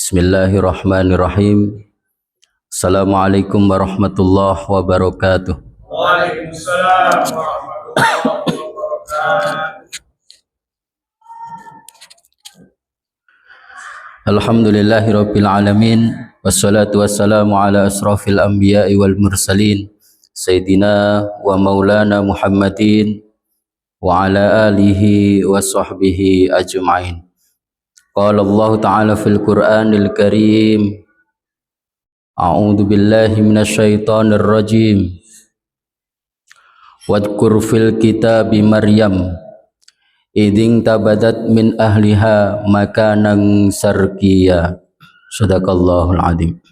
Bismillahirrahmanirrahim. Assalamualaikum warahmatullahi wabarakatuh. Waalaikumsalam warahmatullahi wabarakatuh. Alhamdulillahirabbil alamin wassalatu wassalamu ala asrafil anbiya'i wal mursalin sayyidina wa maulana Muhammadin wa ala alihi wa sahbihi ajma'in. Qala Allah ta'ala fil Qur'anil Karim, a'udzu billahi minasyaitonir rajim. Wadhkur fil kitabi Maryam iding tabadat min ahliha makanan sarkiya. Shadaqallahul adzim.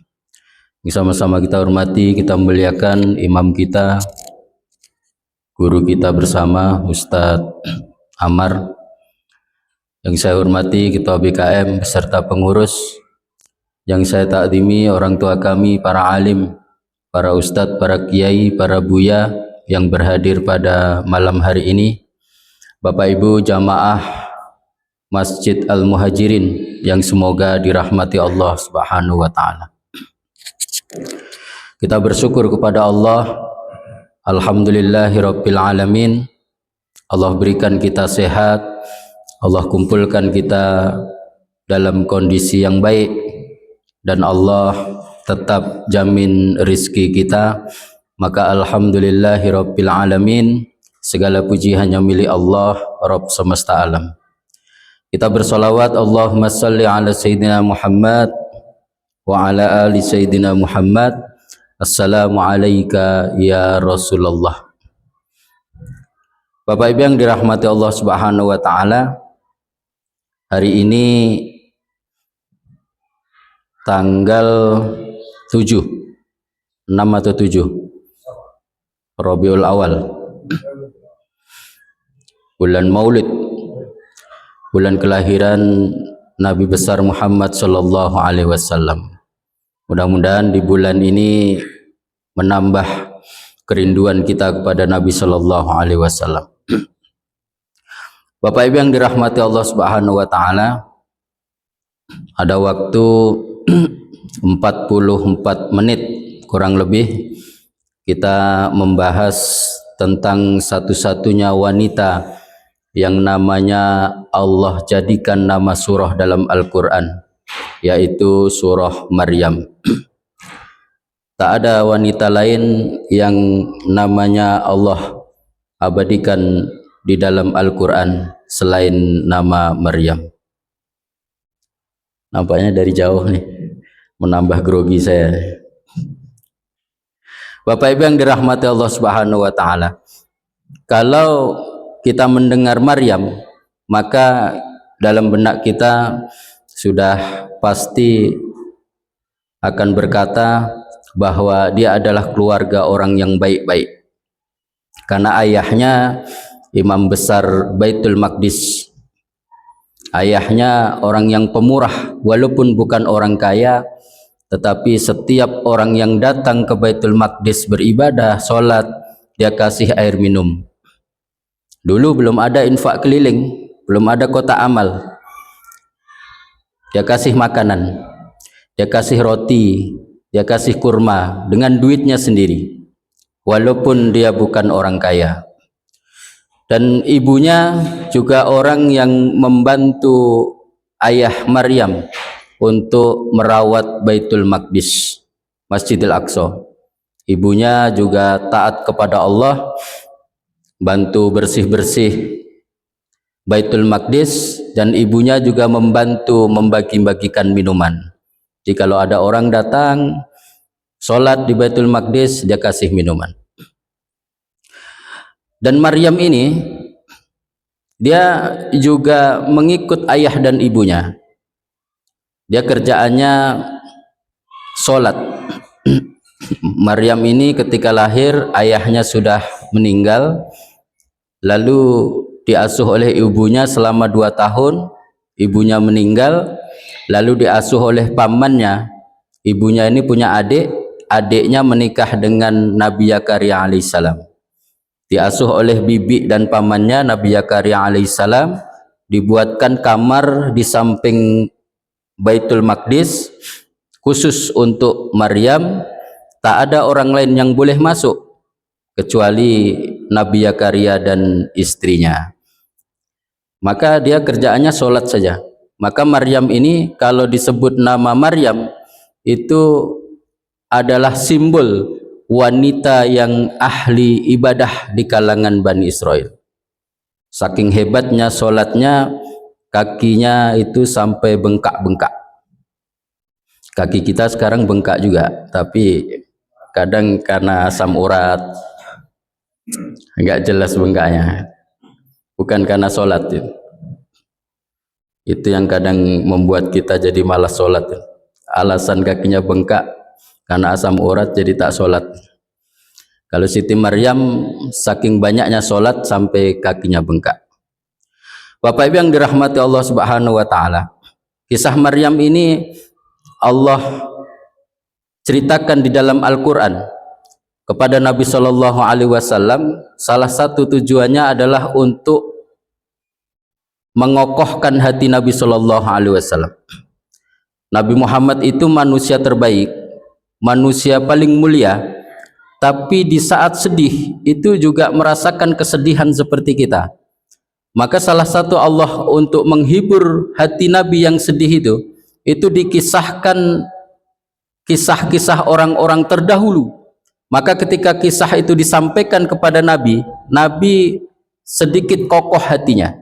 Sama-sama kita hormati, kita muliakan imam kita, guru kita bersama Ustadz Amar. Yang saya hormati Ketua BKM beserta pengurus, yang saya takdimi orang tua kami, para alim, para ustadz, para kiai, para buya yang berhadir pada malam hari ini, Bapak Ibu jamaah Masjid Al-Muhajirin yang semoga dirahmati Allah Subhanahu wa taala. Kita bersyukur kepada Allah, alhamdulillahirabbil alamin. Allah berikan kita sehat, Allah kumpulkan kita dalam kondisi yang baik, dan Allah tetap jamin rizki kita. Maka alhamdulillahirabbil alamin, segala puji hanya milik Allah, Rabb semesta alam. Kita bersolawat, Allahumma salli ala Sayyidina Muhammad wa ala ali Sayyidina Muhammad. Assalamu alayka ya Rasulullah. Bapak Ibu yang dirahmati Allah Subhanahu wa taala, hari ini tanggal 7, 6 atau 7 Rabiul Awal, bulan Maulid, bulan kelahiran Nabi besar Muhammad sallallahu alaihi wasallam. Mudah-mudahan di bulan ini menambah kerinduan kita kepada Nabi sallallahu alaihi wasallam. Bapak Ibu yang dirahmati Allah Subhanahu wa taala, ada waktu 44 menit kurang lebih kita membahas tentang satu-satunya wanita yang namanya Allah jadikan nama surah dalam Al-Quran, yaitu surah Maryam. Tak ada wanita lain yang namanya Allah abadikan di dalam Al-Quran selain nama Maryam. Nampaknya dari jauh nih, menambah grogi saya. Bapak Ibu yang dirahmati Allah Subhanahu wa taala, kalau kita mendengar Maryam, maka dalam benak kita sudah pasti akan berkata bahwa dia adalah keluarga orang yang baik-baik, karena ayahnya Imam besar Baitul Maqdis. Ayahnya orang yang pemurah, walaupun bukan orang kaya, tetapi setiap orang yang datang ke Baitul Maqdis beribadah, sholat, dia kasih air minum. Dulu belum ada infak keliling, belum ada kotak amal. Dia kasih makanan, dia kasih roti, dia kasih kurma dengan duitnya sendiri, walaupun dia bukan orang kaya. Dan ibunya juga orang yang membantu ayah Maryam untuk merawat Baitul Maqdis, Masjidil Aqsa. Ibunya juga taat kepada Allah, bantu bersih-bersih Baitul Maqdis, dan ibunya juga membantu membagi-bagikan minuman. Jadi kalau ada orang datang sholat di Baitul Maqdis, dia kasih minuman. Dan Maryam ini dia juga mengikut ayah dan ibunya. Dia kerjaannya sholat. Maryam ini ketika lahir ayahnya sudah meninggal, lalu diasuh oleh ibunya selama 2 tahun. Ibunya meninggal, lalu diasuh oleh pamannya. Ibunya ini punya adik, adiknya menikah dengan Nabi Zakaria alaihissalam. Diasuh oleh bibi dan pamannya Nabi Zakaria alaihissalam, dibuatkan kamar di samping Baitul Maqdis khusus untuk Maryam, tak ada orang lain yang boleh masuk kecuali Nabi Zakaria dan istrinya. Maka dia kerjaannya sholat saja. Maka Maryam ini kalau disebut nama Maryam itu adalah simbol wanita yang ahli ibadah di kalangan Bani Israel. Saking hebatnya sholatnya, kakinya itu sampai bengkak-bengkak. Kaki kita sekarang bengkak juga, tapi kadang karena asam urat enggak jelas bengkaknya, bukan karena sholat itu yang kadang membuat kita jadi malas sholat. Alasan kakinya bengkak karena asam urat, jadi tak sholat. Kalau Siti Maryam saking banyaknya sholat sampai kakinya bengkak. Bapak Ibu yang dirahmati Allah Subhanahu wa taala, kisah Maryam ini Allah ceritakan di dalam Al-Quran kepada Nabi Shallallahu Alaihi Wasallam. Salah satu tujuannya adalah untuk mengokohkan hati Nabi Shallallahu Alaihi Wasallam. Nabi Muhammad itu manusia terbaik, manusia paling mulia, tapi di saat sedih itu juga merasakan kesedihan seperti kita. Maka salah satu Allah untuk menghibur hati Nabi yang sedih itu dikisahkan kisah-kisah orang-orang terdahulu. Maka ketika kisah itu disampaikan kepada Nabi, Nabi sedikit kokoh hatinya.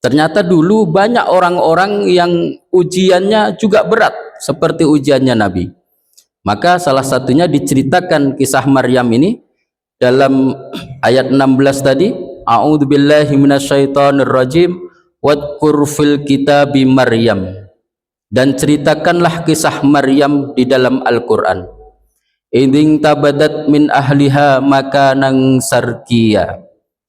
Ternyata dulu banyak orang-orang yang ujiannya juga berat seperti ujiannya Nabi. Maka salah satunya diceritakan kisah Maryam ini dalam ayat 16 tadi, a'udzubillahi minasyaitonirrajim wadhkur fil kitabi Maryam, dan ceritakanlah kisah Maryam di dalam Al-Qur'an. Iding tabadat min ahliha makanan sarkiya,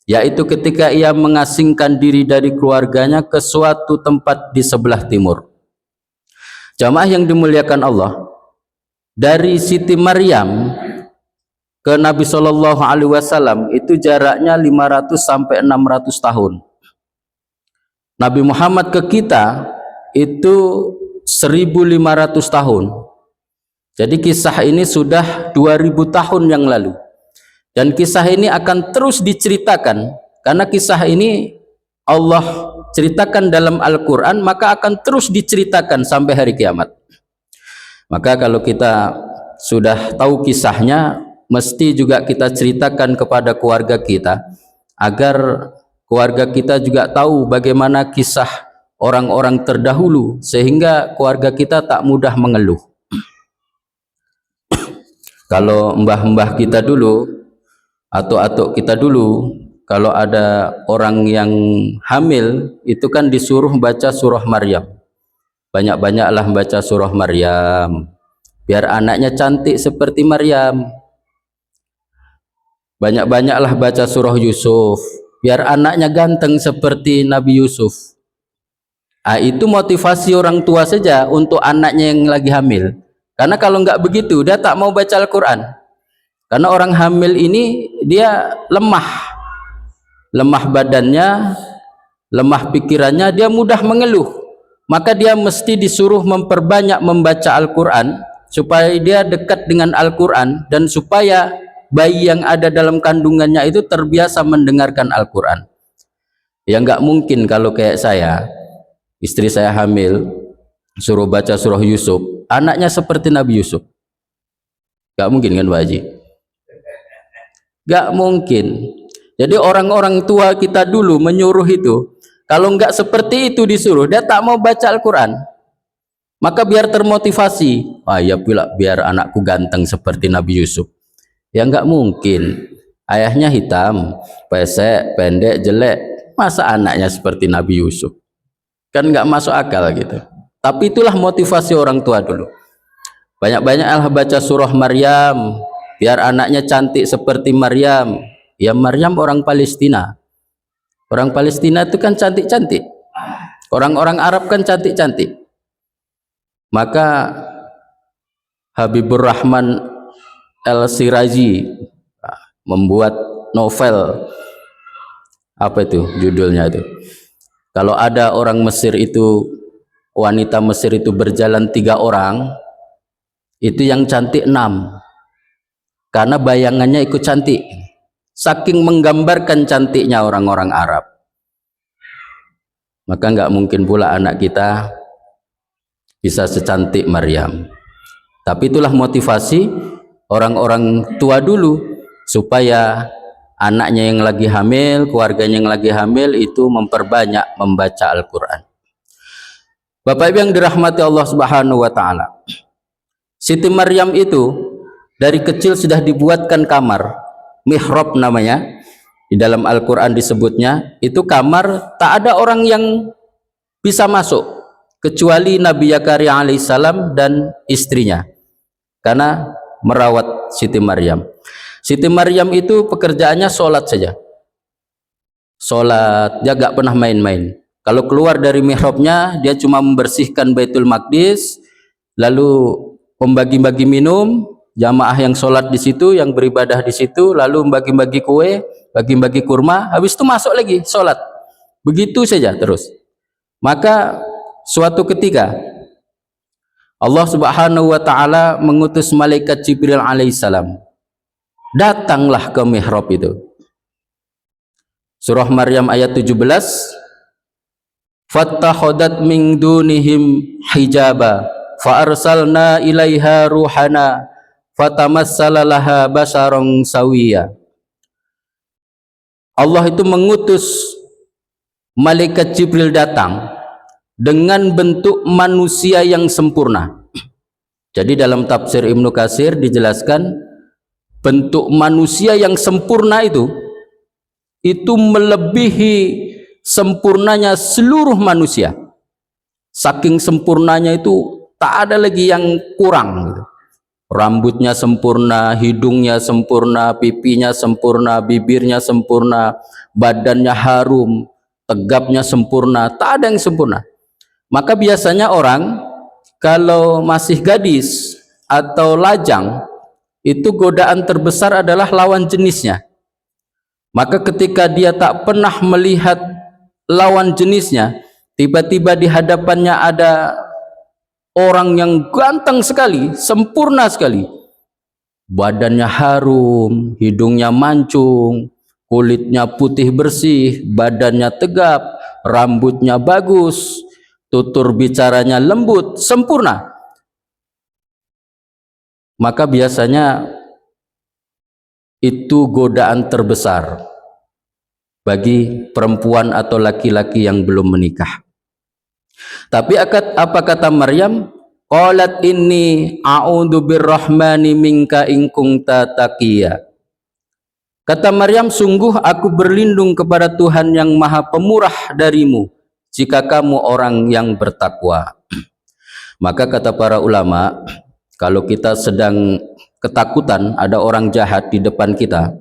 yaitu ketika ia mengasingkan diri dari keluarganya ke suatu tempat di sebelah timur. Jamaah yang dimuliakan Allah, dari Siti Maryam ke Nabi Shallallahu Alaihi Wasallam itu jaraknya 500 sampai 600 tahun. Nabi Muhammad ke kita itu 1500 tahun. Jadi kisah ini sudah 2000 tahun yang lalu. Dan kisah ini akan terus diceritakan, karena kisah ini Allah ceritakan dalam Al-Quran, maka akan terus diceritakan sampai hari kiamat. Maka kalau kita sudah tahu kisahnya, mesti juga kita ceritakan kepada keluarga kita, agar keluarga kita juga tahu bagaimana kisah orang-orang terdahulu, sehingga keluarga kita tak mudah mengeluh. Kalau mbah-mbah kita dulu, atuk-atuk kita dulu, kalau ada orang yang hamil, itu kan disuruh baca surah Maryam. Banyak-banyaklah baca surah Maryam, biar anaknya cantik seperti Maryam. Banyak-banyaklah baca surah Yusuf, biar anaknya ganteng seperti Nabi Yusuf. Itu motivasi orang tua saja untuk anaknya yang lagi hamil. Karena kalau nggak begitu, dia tak mau baca Al-Quran. Karena orang hamil ini dia lemah badannya, lemah pikirannya, dia mudah mengeluh. Maka dia mesti disuruh memperbanyak membaca Al-Quran, supaya dia dekat dengan Al-Quran, dan supaya bayi yang ada dalam kandungannya itu terbiasa mendengarkan Al-Quran. Ya nggak mungkin kalau kayak saya, istri saya hamil, suruh baca surah Yusuf, anaknya seperti Nabi Yusuf. Nggak mungkin kan Pak Haji? Nggak mungkin. Jadi orang-orang tua kita dulu menyuruh itu, kalau nggak seperti itu disuruh, dia tak mau baca Al-Quran. Maka biar termotivasi, ya pula biar anakku ganteng seperti Nabi Yusuf. Ya nggak mungkin. Ayahnya hitam, pesek, pendek, jelek, masa anaknya seperti Nabi Yusuf? Kan nggak masuk akal gitu. Tapi itulah motivasi orang tua dulu. Banyak-banyaklah baca surah Maryam, biar anaknya cantik seperti Maryam. Ya Maryam orang Palestina. Orang Palestina itu kan cantik-cantik. Orang-orang Arab kan cantik-cantik. Maka Habibur Rahman El-Siraji membuat novel, apa itu judulnya itu? Kalau ada orang Mesir itu wanita Mesir itu berjalan 3 orang, itu yang cantik 6, karena bayangannya ikut cantik, saking menggambarkan cantiknya orang-orang Arab. Maka nggak mungkin pula anak kita bisa secantik Maryam. Tapi itulah motivasi orang-orang tua dulu, supaya anaknya yang lagi hamil, keluarganya yang lagi hamil itu memperbanyak membaca Al-Quran. Bapak Ibu yang dirahmati Allah Subhanahu wa Ta'ala, Siti Maryam itu dari kecil sudah dibuatkan kamar, mihrab namanya, di dalam Al-Quran disebutnya, itu kamar tak ada orang yang bisa masuk kecuali Nabi Zakaria alaihissalam dan istrinya, karena merawat Siti Maryam. Siti Maryam itu pekerjaannya sholat saja, sholat, dia gak pernah main-main. Kalau keluar dari mihrabnya, dia cuma membersihkan Baitul Maqdis, lalu membagi-bagi minum, jamaah yang sholat di situ, yang beribadah di situ, lalu membagi-bagi kue, bagi-bagi kurma, habis itu masuk lagi sholat. Begitu saja terus. Maka suatu ketika Allah Subhanahu wa Ta'ala mengutus malaikat Jibril alaihissalam, datanglah ke mihrab itu. Surah Maryam ayat 17, fattakhadat min dunihim hijaba fa arsalna ilaiha ruhana fatamassala laha basharon sawiya. Allah itu mengutus malaikat Jibril datang dengan bentuk manusia yang sempurna. Jadi dalam tafsir Ibnu Katsir dijelaskan, bentuk manusia yang sempurna itu melebihi sempurnanya seluruh manusia. Saking sempurnanya itu tak ada lagi yang kurang gitu. Rambutnya sempurna, hidungnya sempurna, pipinya sempurna, bibirnya sempurna, badannya harum, tegapnya sempurna, tak ada yang sempurna. Maka biasanya orang kalau masih gadis atau lajang, itu godaan terbesar adalah lawan jenisnya. Maka ketika dia tak pernah melihat lawan jenisnya, tiba-tiba di hadapannya ada orang yang ganteng sekali, sempurna sekali, badannya harum, hidungnya mancung, kulitnya putih bersih, badannya tegap, rambutnya bagus, tutur bicaranya lembut, sempurna. Maka biasanya itu godaan terbesar bagi perempuan atau laki-laki yang belum menikah. Tapi apa kata Maryam? Qalat inni a'udzu birrahmani minka in kunta taqiya. Kata Maryam, sungguh aku berlindung kepada Tuhan yang Maha Pemurah darimu jika kamu orang yang bertakwa. Maka kata para ulama, kalau kita sedang ketakutan ada orang jahat di depan kita,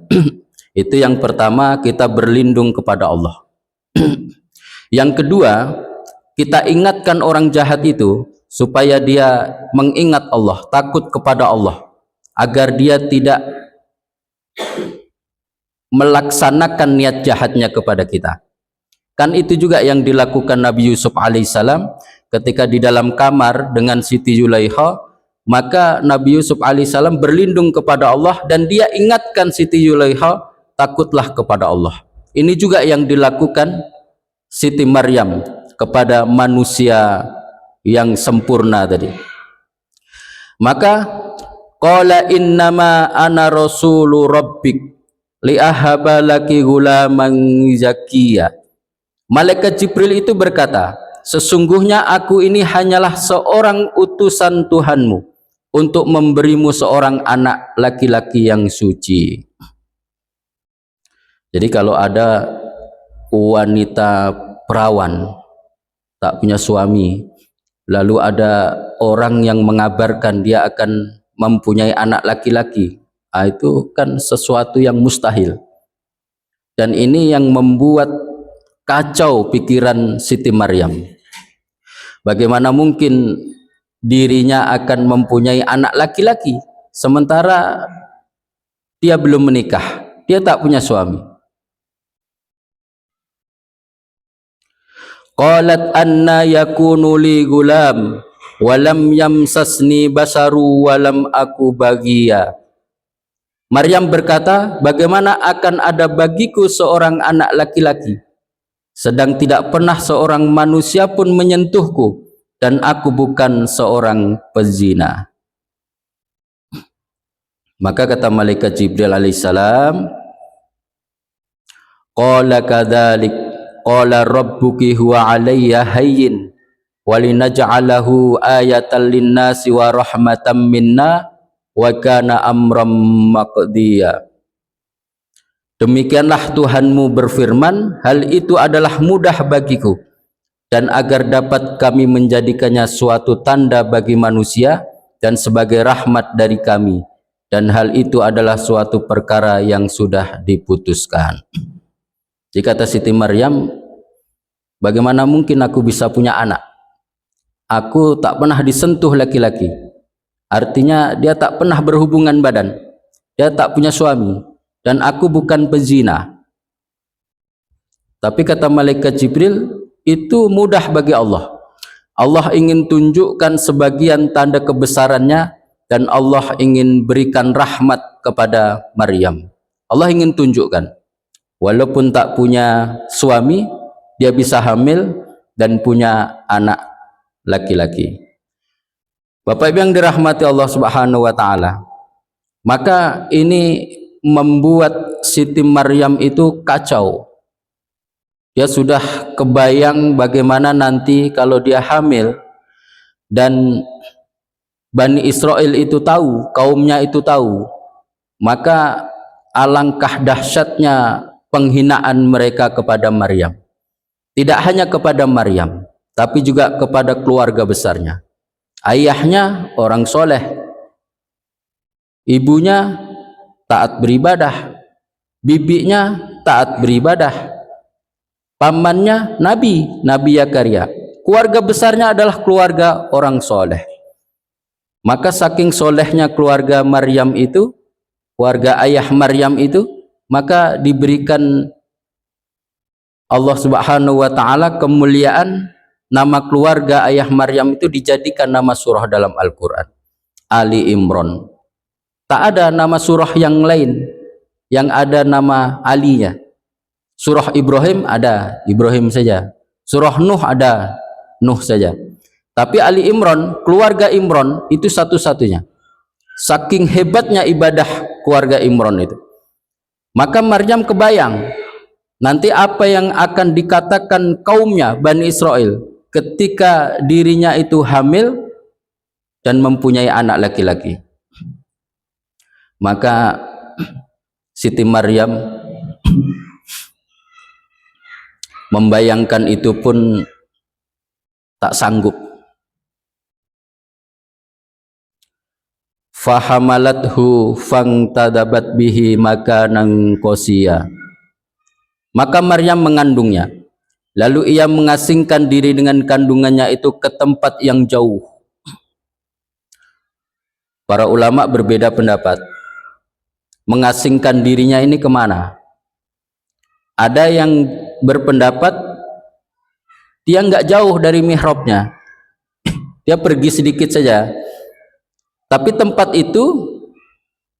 itu yang pertama kita berlindung kepada Allah. Yang kedua, kita ingatkan orang jahat itu supaya dia mengingat Allah, takut kepada Allah, agar dia tidak melaksanakan niat jahatnya kepada kita. Kan itu juga yang dilakukan Nabi Yusuf alaihissalam ketika di dalam kamar dengan Siti Zulaikha. Maka Nabi Yusuf alaihissalam berlindung kepada Allah dan dia ingatkan Siti Zulaikha, takutlah kepada Allah. Ini juga yang dilakukan Siti Maryam kepada manusia yang sempurna tadi. Maka qala innama ana rasulu rabbik li ahaba laki gulaman zakiya. Malaikat Jibril itu berkata, sesungguhnya aku ini hanyalah seorang utusan Tuhanmu untuk memberimu seorang anak laki-laki yang suci. Jadi kalau ada wanita perawan tak punya suami, lalu ada orang yang mengabarkan dia akan mempunyai anak laki-laki, itu kan sesuatu yang mustahil. Dan ini yang membuat kacau pikiran Siti Maryam. Bagaimana mungkin dirinya akan mempunyai anak laki-laki sementara dia belum menikah, dia tak punya suami. Qalat anna yakunu li gulam walam yamsasni basaru walam aku bagiya. Maryam berkata, bagaimana akan ada bagiku seorang anak laki-laki, sedang tidak pernah seorang manusia pun menyentuhku, dan aku bukan seorang pezina. Maka kata malaikat Jibril alaihissalam, qala kadzalik qala rabbuki huwa alayya hayyin walinaj'alahu ayatan linnasi wa rahmatan minna wa kana amram maqdiya. Demikianlah Tuhanmu berfirman, hal itu adalah mudah bagiku, dan agar dapat kami menjadikannya suatu tanda bagi manusia dan sebagai rahmat dari kami, dan hal itu adalah suatu perkara yang sudah diputuskan. Jika kata Siti Maryam, bagaimana mungkin aku bisa punya anak? Aku tak pernah disentuh laki-laki. Artinya dia tak pernah berhubungan badan, dia tak punya suami, dan aku bukan pezina. Tapi kata malaikat Jibril, itu mudah bagi Allah. Allah ingin tunjukkan sebagian tanda kebesarannya, dan Allah ingin berikan rahmat kepada Maryam. Allah ingin tunjukkan, walaupun tak punya suami, dia bisa hamil dan punya anak laki-laki. Bapak Ibu yang dirahmati Allah Subhanahu wa taala, maka ini membuat Siti Maryam itu kacau. Dia sudah kebayang bagaimana nanti kalau dia hamil dan Bani Israel itu tahu, kaumnya itu tahu, maka alangkah dahsyatnya penghinaan mereka kepada Maryam. Tidak hanya kepada Maryam, tapi juga kepada keluarga besarnya. Ayahnya orang soleh, ibunya taat beribadah, bibinya taat beribadah, pamannya Nabi Zakaria. Keluarga besarnya adalah keluarga orang soleh. Maka saking solehnya keluarga Maryam itu, keluarga ayah Maryam itu, maka diberikan Allah Subhanahu wa taala kemuliaan. Nama keluarga ayah Maryam itu dijadikan nama surah dalam Al-Quran, Ali Imran. Tak ada nama surah yang lain yang ada nama Alinya. Surah Ibrahim ada Ibrahim saja, surah Nuh ada Nuh saja. Tapi Ali Imran, keluarga Imran itu satu-satunya. Saking hebatnya ibadah keluarga Imran itu. Maka Maryam kebayang nanti apa yang akan dikatakan kaumnya Bani Israel ketika dirinya itu hamil dan mempunyai anak laki-laki. Maka Siti Maryam membayangkan itu pun tak sanggup. Fahamalathu fangtadabat bihi makanan qasiya. Maka Maryam mengandungnya, lalu ia mengasingkan diri dengan kandungannya itu ke tempat yang jauh. Para ulama berbeda pendapat. Mengasingkan dirinya ini kemana? Ada yang berpendapat dia nggak jauh dari mihrabnya, dia pergi sedikit saja. Tapi tempat itu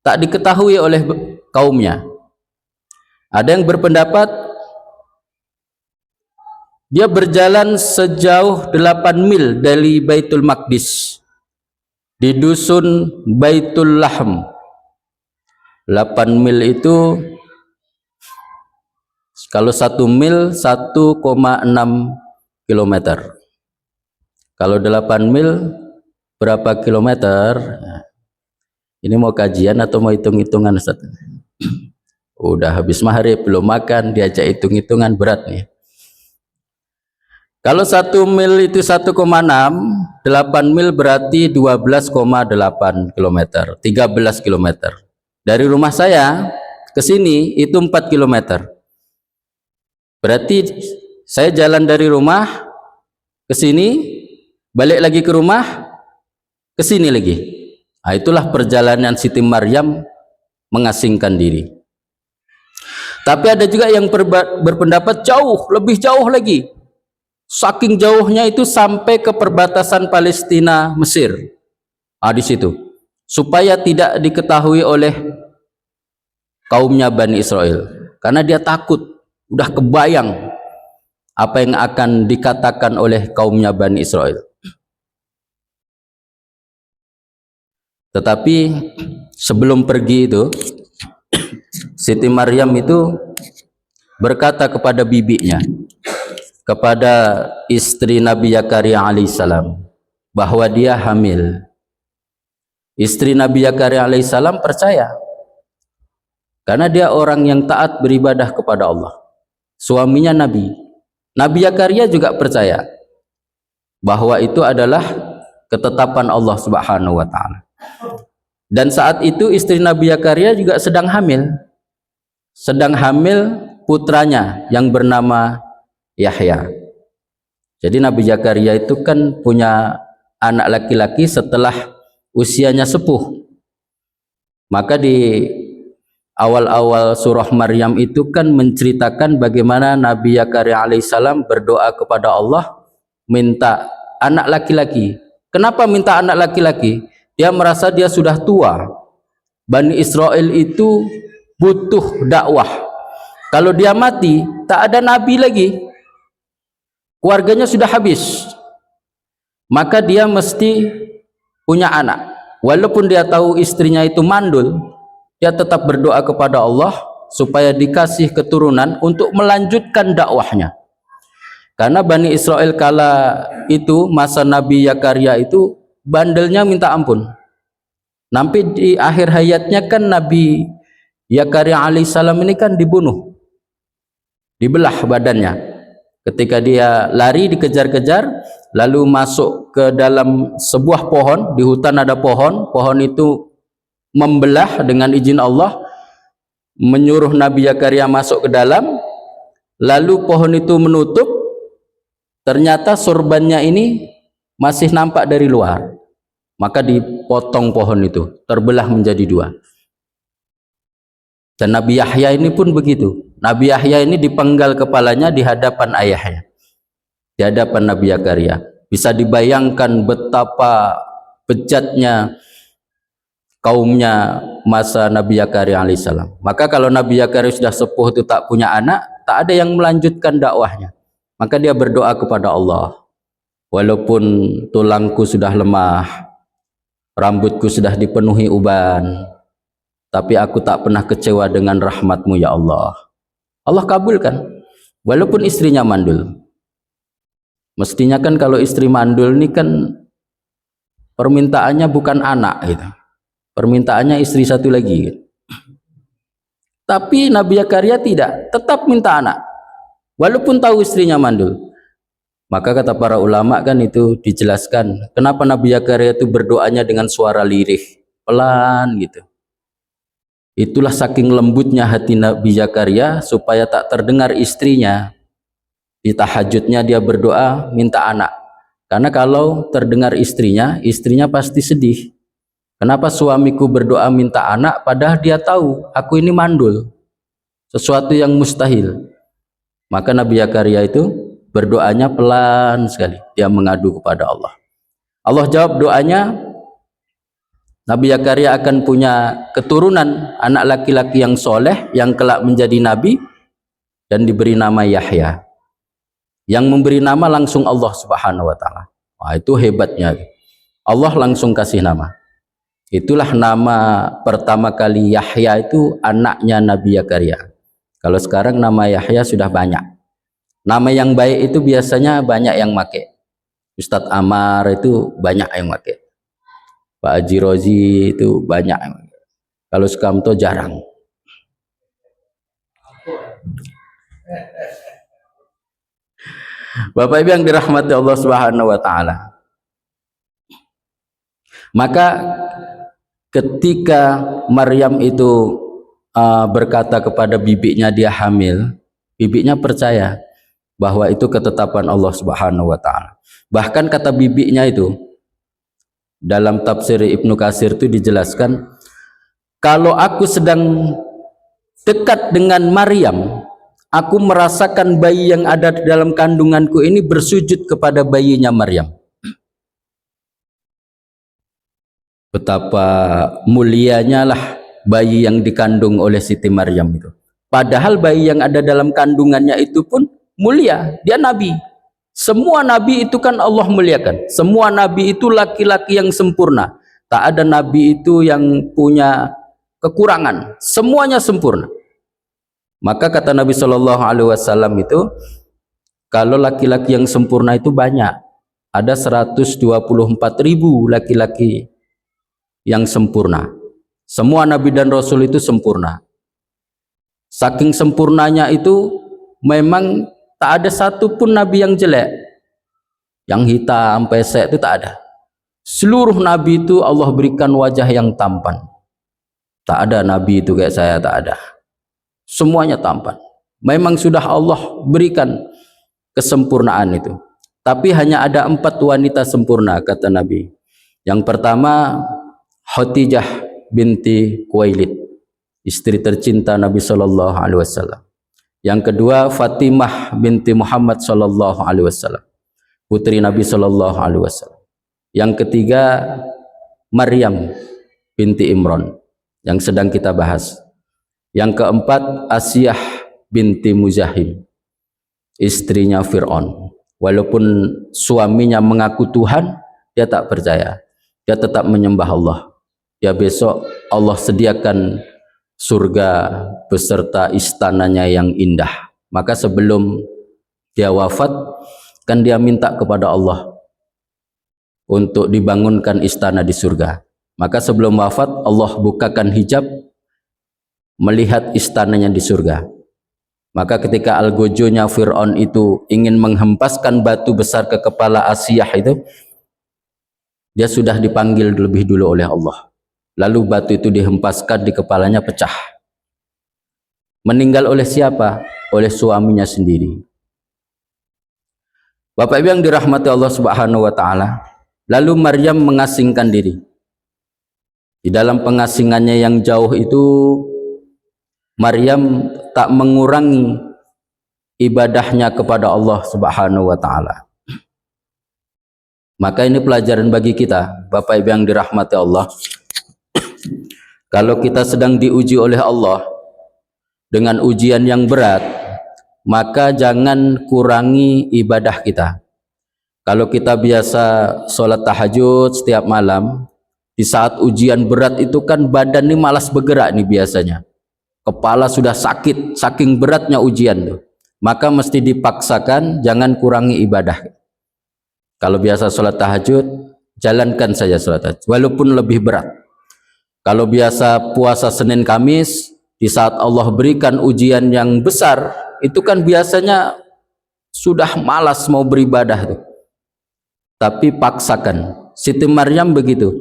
tak diketahui oleh kaumnya. Ada yang berpendapat dia berjalan sejauh 8 mil dari Baitul Maqdis di dusun Baitul Lahm. 8 mil itu kalau 1 mil 1,6 kilometer. Kalau 8 mil berapa kilometer? Ini mau kajian atau mau hitung-hitungan Ustaz? Udah habis maghrib belum makan, diajak hitung-hitungan berat nih. Kalau 1 mil itu 1,6, 8 mil berarti 12,8 km, 13 km. Dari rumah saya ke sini itu 4 km. Berarti saya jalan dari rumah ke sini, balik lagi ke rumah, ke sini lagi. Nah, itulah perjalanan Siti Maryam mengasingkan diri. Tapi ada juga yang berpendapat jauh, lebih jauh lagi. Saking jauhnya itu sampai ke perbatasan Palestina Mesir. Di situ. Supaya tidak diketahui oleh kaumnya Bani Israel. Karena dia takut, udah kebayang apa yang akan dikatakan oleh kaumnya Bani Israel. Tetapi sebelum pergi itu, Siti Maryam itu berkata kepada bibinya, kepada istri Nabi Zakaria alaihissalam, bahwa dia hamil. Istri Nabi Zakaria alaihissalam percaya, karena dia orang yang taat beribadah kepada Allah. Suaminya Nabi Zakaria juga percaya bahwa itu adalah ketetapan Allah Subhanahu wa taala. Dan saat itu istri Nabi Zakaria juga sedang hamil putranya yang bernama Yahya. Jadi Nabi Zakaria itu kan punya anak laki-laki setelah usianya sepuh. Maka di awal-awal surah Maryam itu kan menceritakan bagaimana Nabi Zakaria alaihissalam berdoa kepada Allah minta anak laki-laki. Kenapa minta anak laki-laki? Dia merasa dia sudah tua. Bani Israel itu butuh dakwah. Kalau dia mati, tak ada nabi lagi. Keluarganya sudah habis. Maka dia mesti punya anak. Walaupun dia tahu istrinya itu mandul, dia tetap berdoa kepada Allah supaya dikasih keturunan untuk melanjutkan dakwahnya. Karena Bani Israel kala itu, masa Nabi Zakaria itu bandelnya minta ampun. Sampai di akhir hayatnya kan Nabi Zakaria alaihissalam ini kan dibunuh, dibelah badannya ketika dia lari dikejar-kejar, lalu masuk ke dalam sebuah pohon. Di hutan ada pohon itu membelah dengan izin Allah, menyuruh Nabi Zakaria masuk ke dalam, lalu pohon itu menutup. Ternyata sorbannya ini masih nampak dari luar. Maka dipotong pohon itu, terbelah menjadi dua. Dan Nabi Yahya ini pun begitu. Nabi Yahya ini dipenggal kepalanya di hadapan ayahnya, di hadapan Nabi Zakaria. Bisa dibayangkan betapa bejatnya kaumnya masa Nabi Zakaria alaihissalam. Maka kalau Nabi Zakaria sudah sepuh itu tak punya anak, tak ada yang melanjutkan dakwahnya. Maka dia berdoa kepada Allah, walaupun tulangku sudah lemah, rambutku sudah dipenuhi uban, tapi aku tak pernah kecewa dengan rahmat-Mu ya Allah. Allah kabulkan, walaupun istrinya mandul. Mestinya kan kalau istri mandul ini kan permintaannya bukan anak gitu. Permintaannya istri satu lagi gitu. Tapi Nabi Zakaria tidak, tetap minta anak walaupun tahu istrinya mandul. Maka kata para ulama kan itu dijelaskan kenapa Nabi Zakaria itu berdoanya dengan suara lirih, pelan gitu. Itulah saking lembutnya hati Nabi Zakaria supaya tak terdengar istrinya. Di tahajudnya dia berdoa minta anak. Karena kalau terdengar istrinya pasti sedih. Kenapa suamiku berdoa minta anak padahal dia tahu aku ini mandul, sesuatu yang mustahil. Maka Nabi Zakaria itu berdoanya pelan sekali, dia mengadu kepada Allah. Allah jawab doanya. Nabi Zakaria akan punya keturunan anak laki-laki yang soleh, yang kelak menjadi nabi, dan diberi nama Yahya. Yang memberi nama langsung Allah Subhanahu wa taala. Wah, itu hebatnya. Allah langsung kasih nama. Itulah nama pertama kali Yahya itu anaknya Nabi Zakaria. Kalau sekarang nama Yahya sudah banyak. Nama yang baik itu biasanya banyak yang make. Ustadz Amar itu banyak yang make. Pak Haji Rozi itu banyak yang make. Kalau Sukamto jarang. Bapak Ibu yang dirahmati Allah Subhanahu wa taala. Maka ketika Maryam itu berkata kepada bibinya dia hamil, bibinya percaya bahwa itu ketetapan Allah Subhanahu wa taala. Bahkan kata bibinya itu dalam tafsir Ibnu Katsir itu dijelaskan, kalau aku sedang dekat dengan Maryam, Aku merasakan bayi yang ada di dalam kandunganku ini bersujud kepada bayinya Maryam. Betapa mulianya lah bayi yang dikandung oleh Siti Maryam itu. Padahal bayi yang ada dalam kandungannya itu pun mulia, dia nabi. Semua nabi itu kan Allah muliakan. Semua nabi itu laki-laki yang sempurna. Tak ada nabi itu yang punya kekurangan. Semuanya sempurna. Maka kata Nabi Shallallahu Alaihi Wasallam itu, kalau laki-laki yang sempurna itu banyak. Ada 124.000 laki-laki yang sempurna. Semua nabi dan rasul itu sempurna. Saking sempurnanya itu memang tak ada satupun nabi yang jelek, yang hitam, pesek, itu tak ada. Seluruh nabi itu Allah berikan wajah yang tampan. Tak ada nabi itu kayak saya, tak ada. Semuanya tampan. Memang sudah Allah berikan kesempurnaan itu. Tapi hanya ada 4 wanita sempurna, kata Nabi. Yang pertama Khadijah binti Khuwailid, istri tercinta Nabi Shallallahu Alaihi Wasallam. Yang kedua Fatimah binti Muhammad Shallallahu Alaihi Wasallam, putri Nabi Shallallahu Alaihi Wasallam. Yang ketiga Maryam binti Imran yang sedang kita bahas. Yang keempat Asiyah binti Muzahim, istrinya Fir'aun. Walaupun suaminya mengaku Tuhan, dia tak percaya. Dia tetap menyembah Allah. Ya besok Allah sediakan surga beserta istananya yang indah. Maka sebelum dia wafat, kan dia minta kepada Allah untuk dibangunkan istana di surga. Maka sebelum wafat Allah bukakan hijab, melihat istananya di surga. Maka ketika algojonya Fir'aun itu ingin menghempaskan batu besar ke kepala Asiyah itu, dia sudah dipanggil lebih dulu oleh Allah. Lalu batu itu dihempaskan di kepalanya, pecah. Meninggal oleh siapa? Oleh suaminya sendiri. Bapak Ibu yang dirahmati Allah Subhanahu wa taala, lalu Maryam mengasingkan diri. Di dalam pengasingannya yang jauh itu, Maryam tak mengurangi ibadahnya kepada Allah Subhanahu wa taala. Maka ini pelajaran bagi kita, Bapak Ibu yang dirahmati Allah. Kalau kita sedang diuji oleh Allah dengan ujian yang berat, maka jangan kurangi ibadah kita. Kalau kita biasa sholat tahajud setiap malam, di saat ujian berat itu kan badan ini malas bergerak nih biasanya. Kepala sudah sakit, saking beratnya ujian tuh. Maka mesti dipaksakan, jangan kurangi ibadah. Kalau biasa sholat tahajud, jalankan saja sholat tahajud, walaupun lebih berat. Kalau biasa puasa Senin Kamis, di saat Allah berikan ujian yang besar, itu kan biasanya sudah malas mau beribadah tuh. Tapi paksakan. Siti Maryam begitu.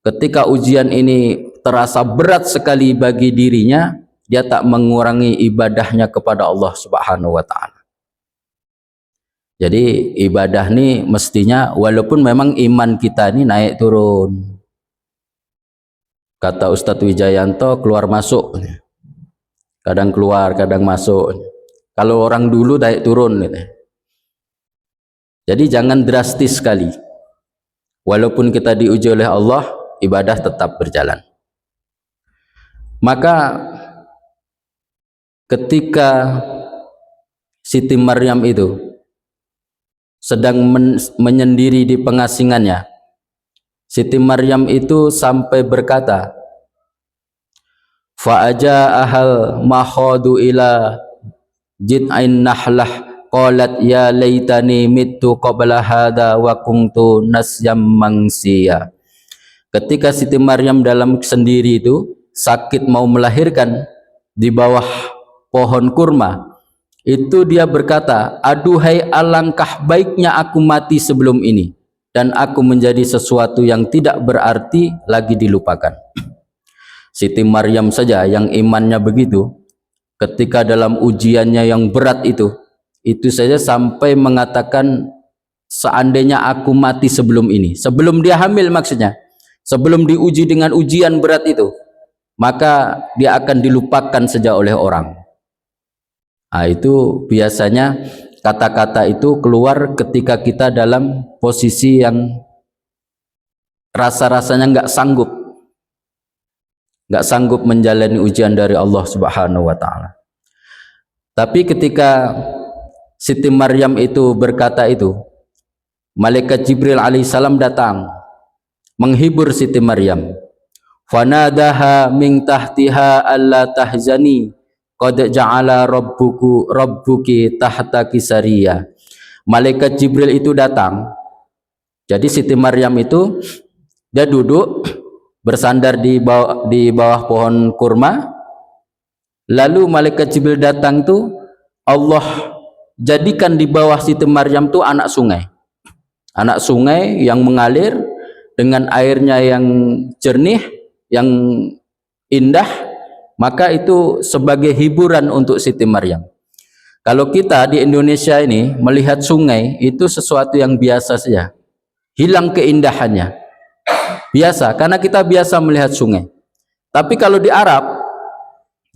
Ketika ujian ini terasa berat sekali bagi dirinya, dia tak mengurangi ibadahnya kepada Allah Subhanahu wa taala. Jadi ibadah ini mestinya walaupun memang iman kita ini naik turun. Kata Ustadz Wijayanto, keluar masuk. Kadang keluar, kadang masuk. Kalau orang dulu naik turun. Jadi jangan drastis sekali. Walaupun kita diuji oleh Allah, ibadah tetap berjalan. Maka ketika Siti Maryam itu sedang menyendiri di pengasingannya, Siti Maryam itu sampai berkata, fa'aja ahal makhadu ila jid'ain nahlah qalat ya laitani mittu qabla hadha wa kuntu nasyam mangsiya. Ketika Siti Maryam dalam sendiri itu sakit mau melahirkan di bawah pohon kurma, itu dia berkata, aduhai alangkah baiknya aku mati sebelum ini dan aku menjadi sesuatu yang tidak berarti lagi dilupakan. Siti Maryam saja yang imannya begitu, ketika dalam ujiannya yang berat itu saja sampai mengatakan, seandainya aku mati sebelum ini, sebelum dia hamil maksudnya, sebelum diuji dengan ujian berat itu, maka dia akan dilupakan saja oleh orang. Itu biasanya kata-kata itu keluar ketika kita dalam posisi yang rasa-rasanya nggak sanggup menjalani ujian dari Allah Subhanahu wa Ta'ala. Tapi ketika Siti Maryam itu berkata itu, malaikat Jibril alaihissalam datang menghibur Siti Maryam. Fanadaha min tahtiha alla tahzani qad ja'ala rabbuki tahtaki sariya. Malaikat Jibril itu datang. Jadi Siti Maryam itu dia duduk bersandar di bawah pohon kurma. Lalu malaikat Jibril datang tuh, Allah jadikan di bawah Siti Maryam tuh anak sungai yang mengalir dengan airnya yang jernih, yang indah, maka itu sebagai hiburan untuk Siti Maryam. Kalau kita di Indonesia ini melihat sungai itu sesuatu yang biasa saja, hilang keindahannya, biasa, karena kita biasa melihat sungai. Tapi kalau di Arab,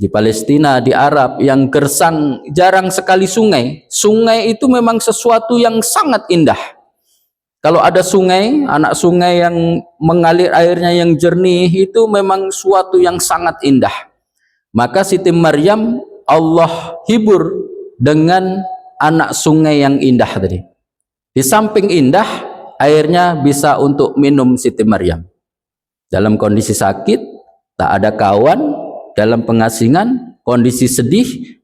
di Palestina, di Arab yang gersang, jarang sekali sungai itu memang sesuatu yang sangat indah. Kalau ada sungai, anak sungai yang mengalir airnya yang jernih, itu memang suatu yang sangat indah. Maka Siti Maryam Allah hibur dengan anak sungai yang indah tadi. Di samping indah, airnya bisa untuk minum Siti Maryam. Dalam kondisi sakit, tak ada kawan, dalam pengasingan, kondisi sedih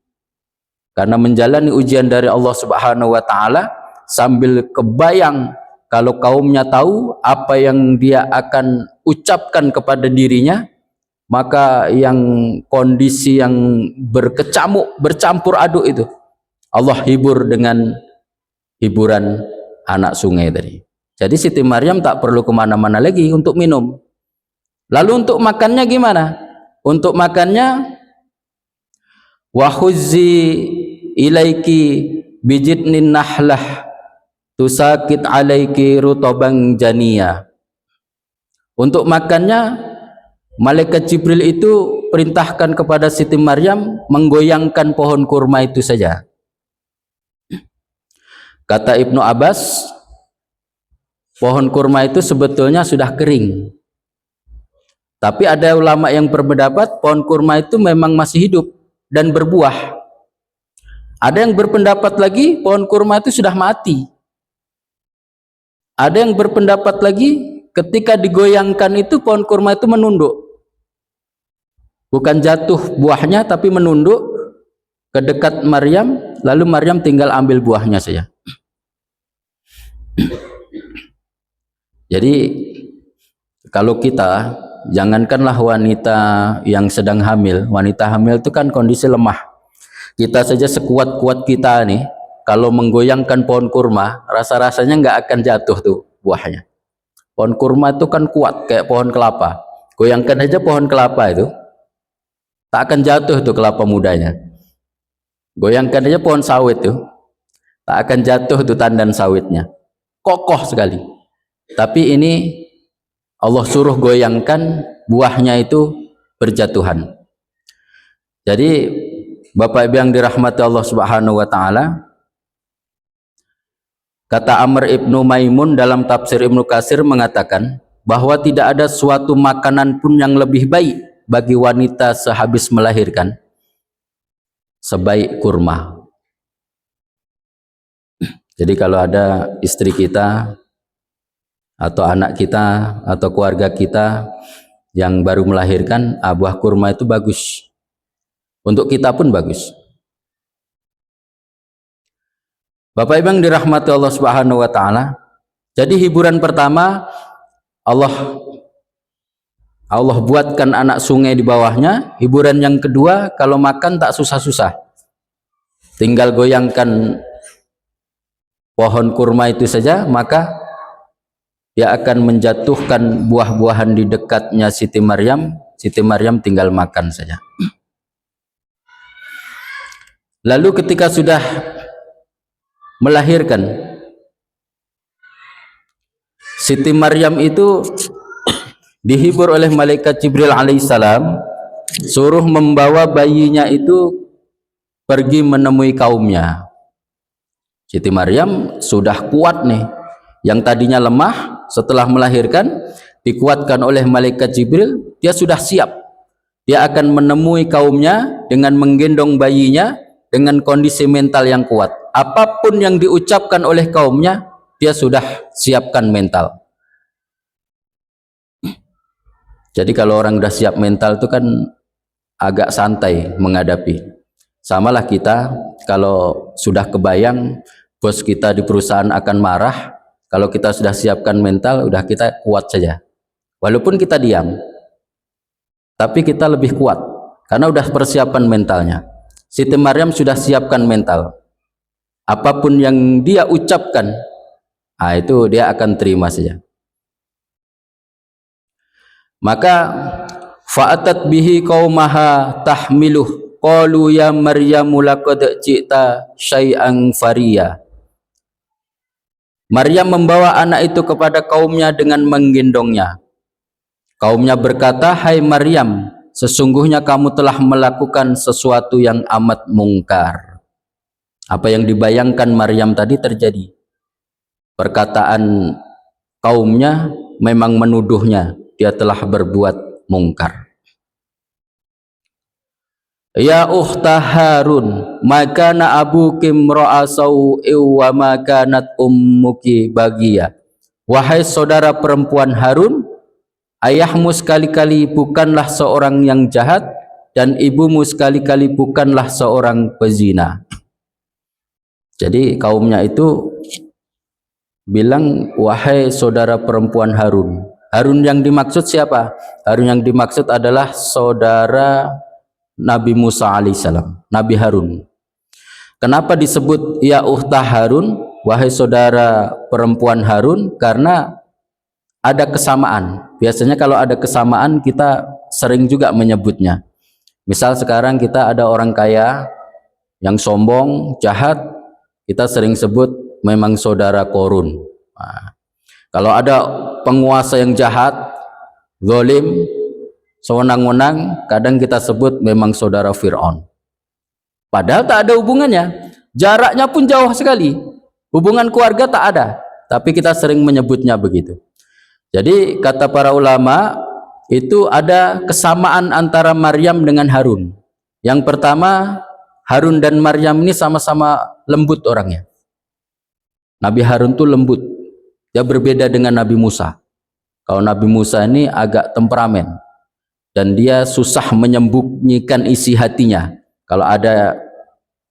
karena menjalani ujian dari Allah Subhanahu wa Ta'ala, sambil kebayang kalau kaumnya tahu apa yang dia akan ucapkan kepada dirinya, maka yang kondisi yang bercampur aduk itu Allah hibur dengan hiburan anak sungai tadi. Jadi Siti Maryam tak perlu kemana-mana lagi untuk minum. Lalu untuk makannya gimana? Untuk makannya, wa khuzzi ilaiki bijidnin nahlah tusakit alaiki rutaban janiya. Untuk makannya, malaikat Jibril itu perintahkan kepada Siti Maryam menggoyangkan pohon kurma itu saja. Kata Ibnu Abbas, pohon kurma itu sebetulnya sudah kering. Tapi ada ulama yang berpendapat pohon kurma itu memang masih hidup dan berbuah. Ada yang berpendapat lagi pohon kurma itu sudah mati. Ada yang berpendapat lagi ketika digoyangkan itu pohon kurma itu menunduk. Bukan jatuh buahnya tapi menunduk ke dekat Maryam, lalu Maryam tinggal ambil buahnya saja. Jadi kalau kita, jangankanlah wanita yang sedang hamil, wanita hamil itu kan kondisi lemah. Kita saja sekuat-kuat kita nih, kalau menggoyangkan pohon kurma, rasa-rasanya nggak akan jatuh tuh buahnya. Pohon kurma itu kan kuat kayak pohon kelapa. Goyangkan aja pohon kelapa itu, tak akan jatuh tuh kelapa mudanya. Goyangkan aja pohon sawit tuh, tak akan jatuh tuh tandan sawitnya. Kokoh sekali. Tapi ini Allah suruh goyangkan, buahnya itu berjatuhan. Jadi Bapak Ibu yang dirahmati Allah Subhanahu wa Ta'ala, kata Amr ibnu Maimun dalam tafsir Ibnu Katsir mengatakan bahwa tidak ada suatu makanan pun yang lebih baik bagi wanita sehabis melahirkan sebaik kurma. Jadi kalau ada istri kita atau anak kita atau keluarga kita yang baru melahirkan, buah kurma itu bagus. Untuk kita pun bagus. Bapak Ibu yang dirahmati Allah Subhanahu wa Ta'ala, jadi hiburan pertama Allah buatkan anak sungai di bawahnya. Hiburan yang kedua, kalau makan tak susah-susah, tinggal goyangkan pohon kurma itu saja, maka dia akan menjatuhkan buah-buahan di dekatnya Siti Maryam. Siti Maryam tinggal makan saja. Lalu ketika sudah melahirkan, Siti Maryam itu dihibur oleh malaikat Jibril alaihissalam, suruh membawa bayinya itu pergi menemui kaumnya. Siti Maryam sudah kuat nih. Yang tadinya lemah setelah melahirkan, dikuatkan oleh malaikat Jibril, dia sudah siap. Dia akan menemui kaumnya dengan menggendong bayinya dengan kondisi mental yang kuat. Apapun yang diucapkan oleh kaumnya, dia sudah siapkan mental. Jadi kalau orang sudah siap mental itu kan agak santai menghadapi. Samalah kita kalau sudah kebayang bos kita di perusahaan akan marah, kalau kita sudah siapkan mental, udah kita kuat saja. Walaupun kita diam, tapi kita lebih kuat karena udah persiapan mentalnya. Siti Maryam sudah siapkan mental. Apapun yang dia ucapkan, itu dia akan terima saja. Maka fa'atat bihi qaumaha tahmiluh qalu ya Maryamu laqad ji'ta syai'an fariya. Maryam membawa anak itu kepada kaumnya dengan menggendongnya. Kaumnya berkata, "Hai Maryam, sesungguhnya kamu telah melakukan sesuatu yang amat mungkar." Apa yang dibayangkan Maryam tadi terjadi. Perkataan kaumnya memang menuduhnya dia telah berbuat mungkar. Ya ukhta Harun, makana abuki imra'a sau'in wa makanat ummuki bagiya. Wahai saudara perempuan Harun, ayahmu sekali-kali bukanlah seorang yang jahat dan ibumu sekali-kali bukanlah seorang pezina. Jadi kaumnya itu bilang, wahai saudara perempuan Harun. Harun yang dimaksud siapa? Harun yang dimaksud adalah saudara Nabi Musa alaihissalam, Nabi Harun. Kenapa disebut ya ukhta Harun, wahai saudara perempuan Harun? Karena ada kesamaan. Biasanya kalau ada kesamaan kita sering juga menyebutnya. Misal sekarang kita ada orang kaya yang sombong, jahat, kita sering sebut memang saudara Korun. Nah, kalau ada penguasa yang jahat, zalim, sewenang-wenang, kadang kita sebut memang saudara Fir'aun. Padahal tak ada hubungannya, jaraknya pun jauh sekali, hubungan keluarga tak ada, tapi kita sering menyebutnya begitu. Jadi kata para ulama, itu ada kesamaan antara Maryam dengan Harun. Yang pertama, Harun dan Maryam ini sama-sama lembut orangnya. Nabi Harun tuh lembut, dia berbeda dengan Nabi Musa. Kalau Nabi Musa ini agak temperamen, dan dia susah menyembunyikan isi hatinya. Kalau ada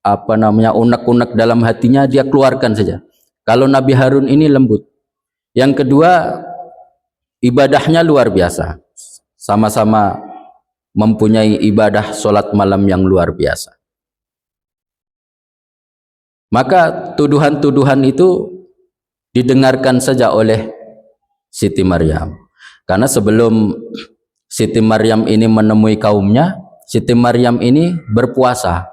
unek-unek dalam hatinya, dia keluarkan saja. Kalau Nabi Harun ini lembut. Yang kedua, ibadahnya luar biasa. Sama-sama mempunyai ibadah sholat malam yang luar biasa. Maka tuduhan-tuduhan itu didengarkan saja oleh Siti Maryam. Karena sebelum Siti Maryam ini menemui kaumnya, Siti Maryam ini berpuasa.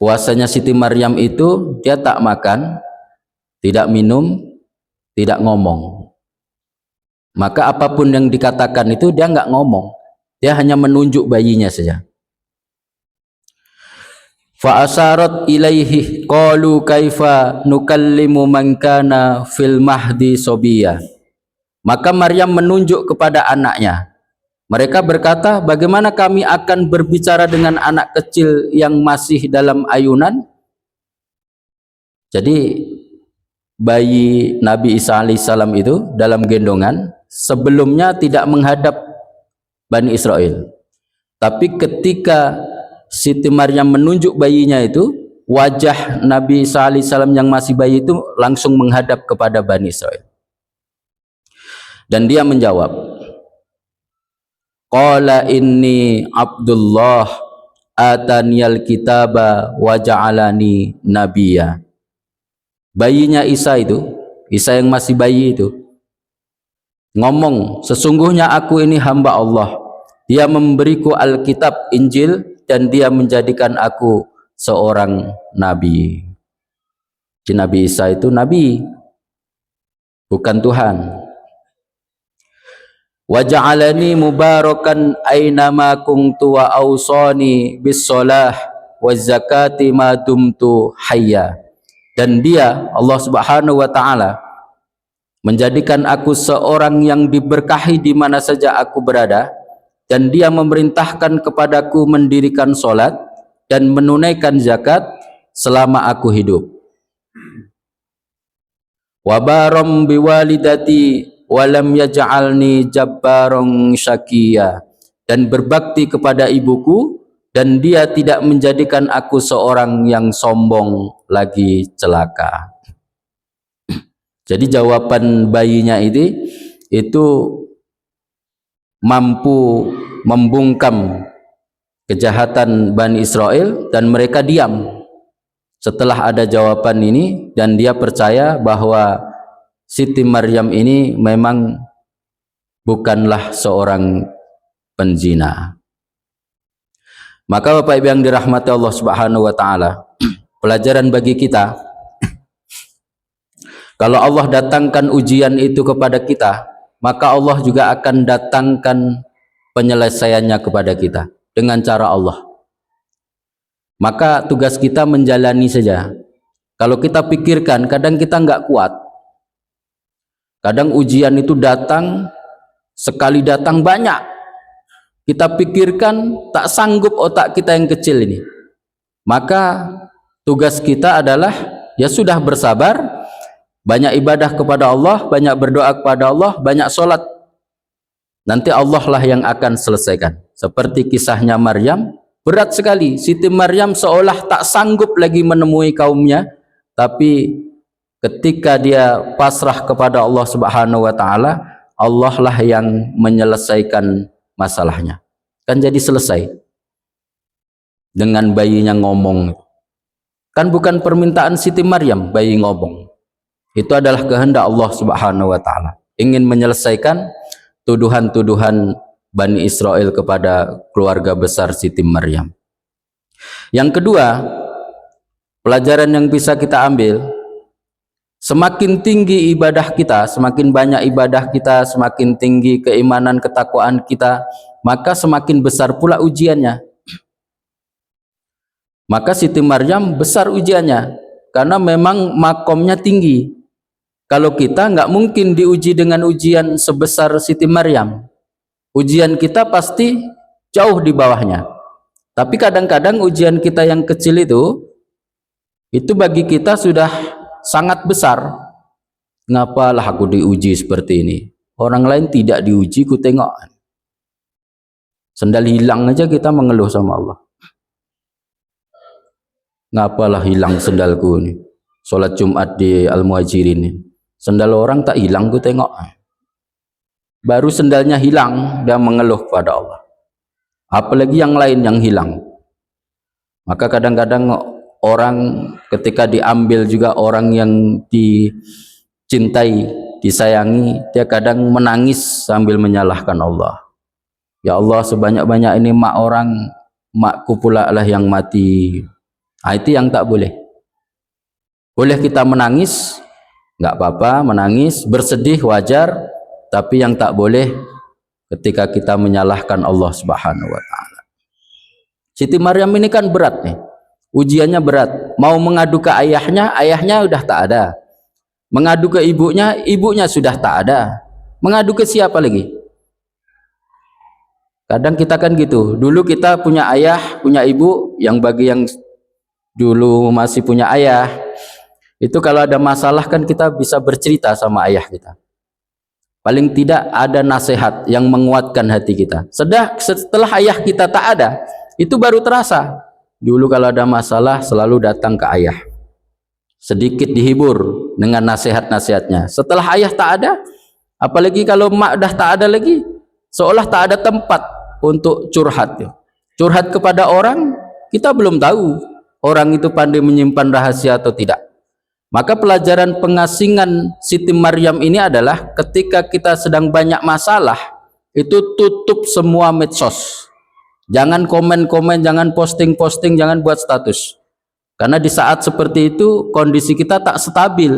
Puasanya Siti Maryam itu dia tak makan, tidak minum, tidak ngomong. Maka apapun yang dikatakan itu dia nggak ngomong, dia hanya menunjuk bayinya saja. Fa asharat ilaihi qalu kaifa nukallimu man kana fil mahdi sobiya. Maka Maryam menunjuk kepada anaknya. Mereka berkata, bagaimana kami akan berbicara dengan anak kecil yang masih dalam ayunan? Jadi bayi Nabi Isa alaihissalam itu dalam gendongan sebelumnya tidak menghadap Bani Israel. Tapi ketika Siti Maryam menunjuk bayinya itu, wajah Nabi Isa alaihissalam yang masih bayi itu langsung menghadap kepada Bani Israel. Dan dia menjawab, qala inni Abdullah ataniyal kitaba wa ja'alani nabiyya. Bayinya Isa itu, Isa yang masih bayi itu ngomong, sesungguhnya aku ini hamba Allah, dia memberiku Alkitab Injil dan dia menjadikan aku seorang nabi. Jadi Nabi Isa itu nabi, bukan Tuhan. Wa ja'alani mubarakan ainama kuntu wa awsani bis shalah waz zakati ma dumtu hayya. Dan dia, Allah Subhanahu wa taala, menjadikan aku seorang yang diberkahi di mana saja aku berada, dan dia memerintahkan kepadaku mendirikan solat dan menunaikan zakat selama aku hidup. Wa baram biwalidati walam yaj'alni jabbarong syakiya. Dan berbakti kepada ibuku, dan dia tidak menjadikan aku seorang yang sombong lagi celaka. Jadi jawaban bayinya itu mampu membungkam kejahatan Bani Israel, dan mereka diam setelah ada jawaban ini, dan dia percaya bahwa Siti Maryam ini memang bukanlah seorang penzina. Maka Bapak Ibu yang dirahmati Allah Subhanahu wa taala, pelajaran bagi kita, kalau Allah datangkan ujian itu kepada kita, maka Allah juga akan datangkan penyelesaiannya kepada kita dengan cara Allah. Maka tugas kita menjalani saja. Kalau kita pikirkan, kadang kita nggak kuat. Kadang ujian itu datang, sekali datang banyak. Kita pikirkan tak sanggup otak kita yang kecil ini. Maka tugas kita adalah ya sudah bersabar, banyak ibadah kepada Allah, banyak berdoa kepada Allah, banyak sholat. Nanti Allah lah yang akan selesaikan. Seperti kisahnya Maryam, berat sekali. Siti Maryam seolah tak sanggup lagi menemui kaumnya, tapi ketika dia pasrah kepada Allah Subhanahu wa taala, Allah lah yang menyelesaikan masalahnya. Kan jadi selesai. Dengan bayinya ngomong. Kan bukan permintaan Siti Maryam bayi ngomong. Itu adalah kehendak Allah Subhanahu wa taala. Ingin menyelesaikan tuduhan-tuduhan Bani Israel kepada keluarga besar Siti Maryam. Yang kedua, pelajaran yang bisa kita ambil, semakin tinggi ibadah kita, semakin banyak ibadah kita, semakin tinggi keimanan ketakwaan kita, maka semakin besar pula ujiannya. Maka Siti Maryam besar ujiannya karena memang makomnya tinggi. Kalau kita nggak mungkin diuji dengan ujian sebesar Siti Maryam. Ujian kita pasti jauh di bawahnya. Tapi kadang-kadang ujian kita yang kecil itu bagi kita sudah sangat besar. Ngapalah aku diuji seperti ini? Orang lain tidak diuji, ku tengok. Sendal hilang aja kita mengeluh sama Allah. Ngapalah hilang sendalku ini? Sholat Jumat di Al-Muhajirin ini. Sendal orang tak hilang, ku tengok. Baru sendalnya hilang, dia mengeluh kepada Allah. Apalagi yang lain yang hilang. Maka kadang-kadang orang ketika diambil juga orang yang dicintai, disayangi, dia kadang menangis sambil menyalahkan Allah. Ya Allah, sebanyak-banyak ini makku pula lah yang mati. Itu yang tak boleh. Boleh kita menangis, nggak apa-apa, menangis, bersedih wajar, tapi yang tak boleh ketika kita menyalahkan Allah Subhanahu wa taala. Siti Maryam ini kan berat nih. Ujiannya berat. Mau mengadu ke ayahnya, ayahnya udah tak ada. Mengadu ke ibunya, ibunya sudah tak ada. Mengadu ke siapa lagi? Kadang kita kan gitu. Dulu kita punya ayah, punya ibu, yang bagi yang dulu masih punya ayah, itu kalau ada masalah kan kita bisa bercerita sama ayah kita. Paling tidak ada nasihat yang menguatkan hati kita. Setelah ayah kita tak ada, itu baru terasa. Dulu kalau ada masalah selalu datang ke ayah. Sedikit dihibur dengan nasihat-nasihatnya. Setelah ayah tak ada, apalagi kalau mak dah tak ada lagi, seolah tak ada tempat untuk curhat. Curhat kepada orang, kita belum tahu orang itu pandai menyimpan rahasia atau tidak. Maka pelajaran pengasingan Siti Maryam ini adalah ketika kita sedang banyak masalah, itu tutup semua medsos. Jangan komen-komen, jangan posting-posting, jangan buat status. Karena di saat seperti itu kondisi kita tak stabil.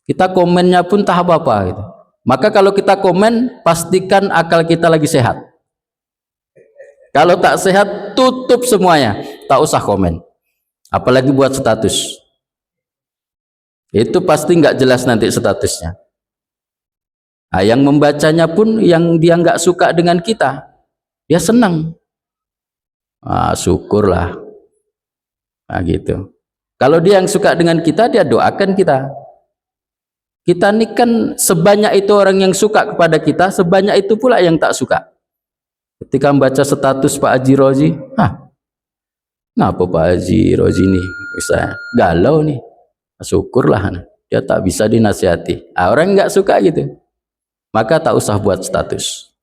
Kita komennya pun tak apa-apa gitu. Maka kalau kita komen, pastikan akal kita lagi sehat. Kalau tak sehat, tutup semuanya. tak usah komen. Apalagi buat status. Itu pasti nggak jelas nanti statusnya. Nah, yang membacanya pun yang dia nggak suka dengan kita, dia senang. Syukurlah. Nah, gitu. Kalau dia yang suka dengan kita, dia doakan kita. Kita ini kan sebanyak itu orang yang suka kepada kita, sebanyak itu pula yang tak suka. Ketika membaca status Pak Haji Rozi, ngapa Pak Haji Rozi ini bisa galau nih? Syukurlah, dia tak bisa dinasihati. Orang nggak suka gitu, maka tak usah buat status.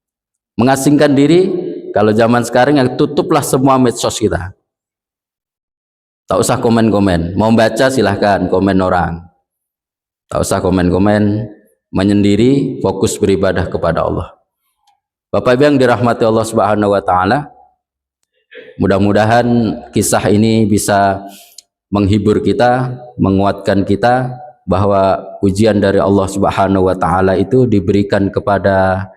Mengasingkan diri, kalau zaman sekarang yang tutuplah semua medsos kita. Tak usah komen-komen. Mau baca silahkan komen orang. Tak usah komen-komen, menyendiri, fokus beribadah kepada Allah. Bapak Ibu yang dirahmati Allah Subhanahu wa taala, mudah-mudahan kisah ini bisa menghibur kita, menguatkan kita bahwa ujian dari Allah Subhanahu wa taala itu diberikan kepada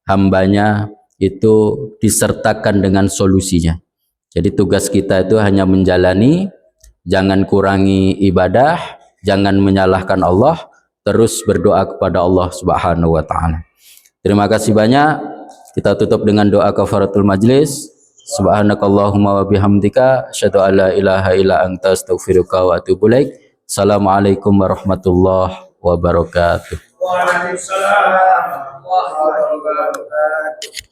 hambanya itu disertakan dengan solusinya. Jadi tugas kita itu hanya menjalani, jangan kurangi ibadah, jangan menyalahkan Allah, terus berdoa kepada Allah Subhanahu wa taala. Terima kasih banyak. Kita tutup dengan doa kafaratul majlis. Subhanakallahumma wa bihamdika asyhadu an la ilaha illa anta astaghfiruka wa atubu ilaik. Assalamualaikum warahmatullahi wabarakatuh. Waalaikumsalam warahmatullahi wabarakatuh.